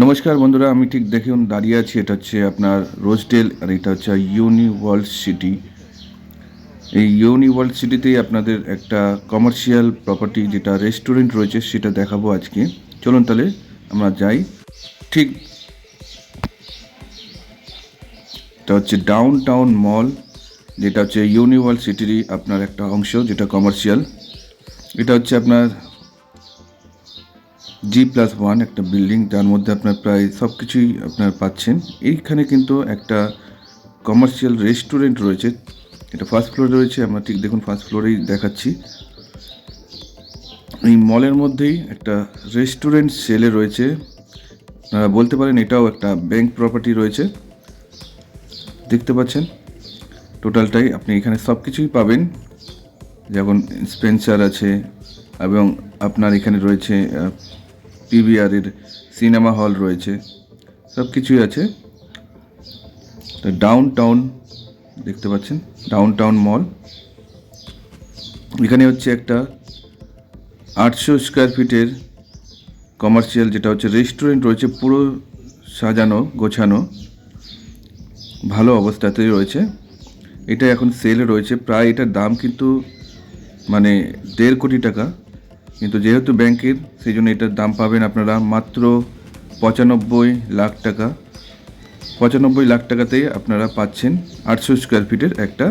নমস্কার বন্ধুরা, আমি ঠিক দেখুন দাঁড়িয়ে আছি। এটা হচ্ছে আপনার রোজডেল, আর এটা হচ্ছে ইউনিভার্সিটি। এই ইউনিভার্সিটিতেই আপনাদের একটা কমার্শিয়াল প্রপার্টি, যেটা রেস্টুরেন্ট রয়েছে, সেটা দেখাবো আজকে। চলুন তাহলে আমরা যাই। ঠিক এটা হচ্ছে ডাউন টাউন মল, যেটা হচ্ছে ইউনিভার্সিটিরই আপনার একটা অংশ, যেটা কমার্শিয়াল। এটা হচ্ছে আপনার G+1 একটা বিল্ডিং, যার মধ্যে আপনার প্রায় সব কিছুই আপনার পাচ্ছেন। এইখানে কিন্তু একটা কমার্শিয়াল রেস্টুরেন্ট রয়েছে, এটা ফার্স্ট ফ্লোরে রয়েছে। আমরা ঠিক দেখুন ফার্স্ট ফ্লোরেই দেখাচ্ছি। এই মলের মধ্যেই একটা রেস্টুরেন্ট সেলে রয়েছে, আপনারা বলতে পারেন এটাও একটা ব্যাংক প্রপার্টি রয়েছে। দেখতে পাচ্ছেন টোটালটাই আপনি এখানে সব কিছুই পাবেন, যেমন স্পেন্সার আছে, এবং আপনার এখানে রয়েছে PVR-এর সিনেমা হল রয়েছে, সব কিছুই আছে। তো ডাউন টাউন দেখতে পাচ্ছেন, ডাউন টাউন মল। এখানে হচ্ছে একটা 800 স্কোয়ার ফিটের কমার্শিয়াল, যেটা হচ্ছে রেস্টুরেন্ট রয়েছে, পুরো সাজানো গোছানো, ভালো অবস্থাতেই রয়েছে। এটা এখন সেলে রয়েছে, প্রায় এটার দাম কিন্তু মানে 1.5 কোটি টাকা, কিন্তু যেহেতু ব্যাংকের, সেই জন্য এটার দাম পাবেন আপনারা মাত্র 95 লাখ টাকা। 95 লাখ টাকাতেই আপনারা পাচ্ছেন 800 স্কোয়ার ফিটের একটা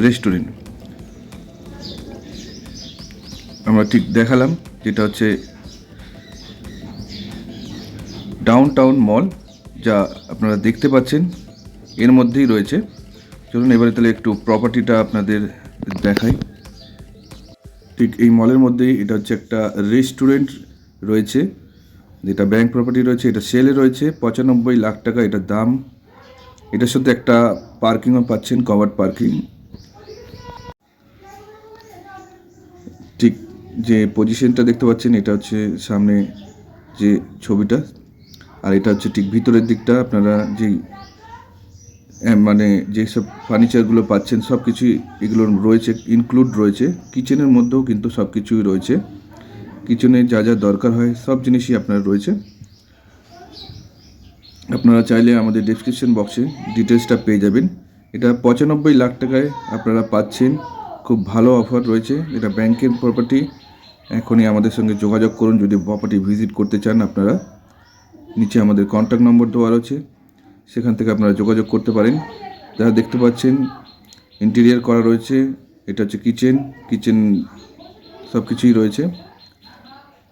রেস্টুরেন্ট। আমরা ঠিক দেখালাম, যেটা হচ্ছে ডাউন টাউন মল, যা আপনারা দেখতে পাচ্ছেন এর মধ্যেই রয়েছে। চলুন এবারে তাহলে একটু প্রপার্টিটা আপনাদের দেখাই। ঠিক এই মলের মধ্যেই এটা হচ্ছে একটা রেস্টুরেন্ট রয়েছে, যেটা ব্যাংক প্রপার্টি রয়েছে। এটা সেলে রয়েছে 95 লাখ টাকা এটার দাম। এটার সাথে একটা পার্কিংও পাচ্ছেন, কভার্ড পার্কিং। ঠিক যে পজিশনটা দেখতে পাচ্ছেন, এটা হচ্ছে সামনে যে ছবিটা, আর এটা হচ্ছে ঠিক ভিতরের দিকটা। আপনারা যেই মানে যেসব ফার্নিচারগুলো পাচ্ছেন, সব কিছুই এগুলো রয়েছে, ইনক্লুড রয়েছে। কিচেনের মধ্যেও কিন্তু সব কিছুই রয়েছে, কিচেনে যা যা দরকার হয় সব জিনিসই আপনার রয়েছে। আপনারা চাইলে আমাদের ডেসক্রিপশন বক্সে ডিটেলসটা পেয়ে যাবেন। এটা 95 লাখ টাকায় আপনারা পাচ্ছেন, খুব ভালো অফার রয়েছে। এটা ব্যাংকের প্রপার্টি। এখনই আমাদের সঙ্গে যোগাযোগ করুন যদি প্রপার্টি ভিজিট করতে চান। আপনারা নিচে আমাদের কন্ট্যাক্ট নম্বর দেওয়া রয়েছে, সেখান থেকে আপনারা যোগাযোগ করতে পারেন। যারা দেখতে পাচ্ছেন ইন্টেরিয়ার করা রয়েছে, এটা হচ্ছে কিচেন সব কিছুই রয়েছে।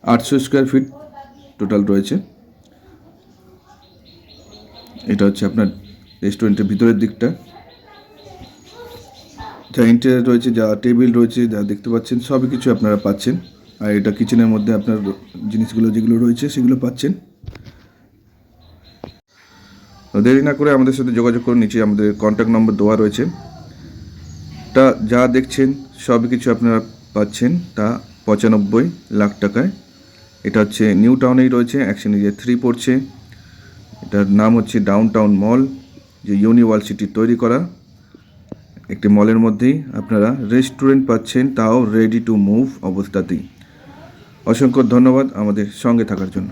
800 স্কোয়ার ফিট টোটাল রয়েছে। এটা হচ্ছে আপনার রেস্টুরেন্টের ভিতরের দিকটা, যা ইন্টেরিয়ার রয়েছে, যা টেবিল রয়েছে, যা দেখতে পাচ্ছেন সবই কিছু আপনারা পাচ্ছেন। আর এটা কিচেনের মধ্যে আপনার জিনিসগুলো যেগুলো রয়েছে সেগুলো পাচ্ছেন। দেরি না করে আমাদের সাথে যোগাযোগ করুন, নিচে আমাদের কন্ট্যাক্ট নম্বর দেওয়া রয়েছে। তা যা দেখছেন সবই কিছু আপনারা পাচ্ছেন, তা 95 লাখ টাকায়। এটা হচ্ছে নিউ টাউনেই রয়েছে, অ্যাকশন এরিয়া 3 পড়ছে। এটার নাম হচ্ছে ডাউন টাউন মল, যে ইউনিভার্সিটির তৈরি করা একটি মলের মধ্যেই আপনারা রেস্টুরেন্ট পাচ্ছেন, তাও রেডি টু মুভ অবস্থাতেই। অসংখ্য ধন্যবাদ আমাদের সঙ্গে থাকার জন্য।